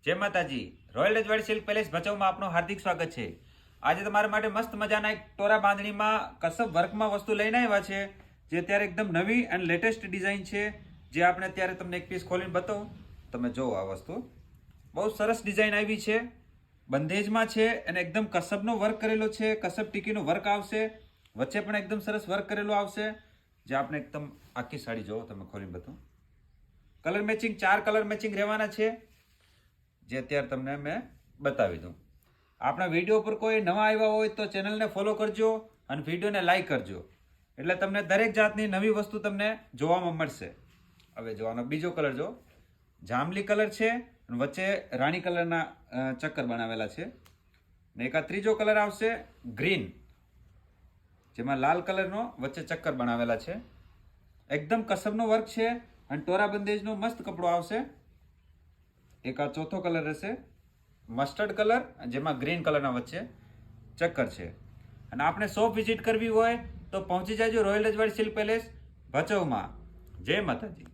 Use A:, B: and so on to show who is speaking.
A: જય માતાજી. રોયલ રજવાડી સિલ્ક પેલેસ ભચાઉમાં આપનું હાર્દિક સ્વાગત છે. આજે તમારા માટે મસ્ત મજાના એક ટોરા બાંધણીમાં કસબ વર્કમાં વસ્તુ લઈને આવ્યા છે, જે અત્યારે એકદમ નવી અને લેટેસ્ટ ડિઝાઇન છે, જે આપણે અત્યારે તમને એક પીસ ખોલીને બતાવું. તમે જુઓ, આ વસ્તુ બહુ સરસ ડિઝાઇન આવી છે, બંધેજમાં છે અને એકદમ કસબનો વર્ક કરેલો છે. કસબ ટીકીનો વર્ક આવશે, વચ્ચે પણ એકદમ સરસ વર્ક કરેલો આવશે, જે આપણે એકદમ આખી સાડી જુઓ, તમે ખોલીને બતાવો. કલર મેચિંગ 4 કલર મેચિંગ રહેવાના છે, જે અત્યારે તમને મેં બતાવી દઉં. આપણા વિડીયો પર કોઈ નવા આવ્યા હોય તો ચેનલને ફોલો કરજો અને વિડીયોને લાઈક કરજો, એટલે તમને દરેક જાતની નવી વસ્તુ તમને જોવામાં મળશે. હવે જોવાનો બીજો કલર જો, જાંબલી કલર છે અને વચ્ચે રાણી કલરના ચક્કર બનાવેલા છે. ને એક આ ત્રીજો કલર આવશે ગ્રીન, જેમાં લાલ કલરનો વચ્ચે ચક્કર બનાવેલા છે. એકદમ કસબનો વર્ક છે અને ટોરા બંદેજનો મસ્ત કપડો આવશે. એક આ ચોથો કલર રહેશે મસ્ટર્ડ કલર, જેમાં ગ્રીન કલરના વચ્ચે ચક્કર છે. અને આપણે શોપ વિઝિટ કરવી હોય તો પહોંચી જાજો રોયલ રજવાડી સિલ્ક પેલેસ ભચાઉમાં. જય માતાજી.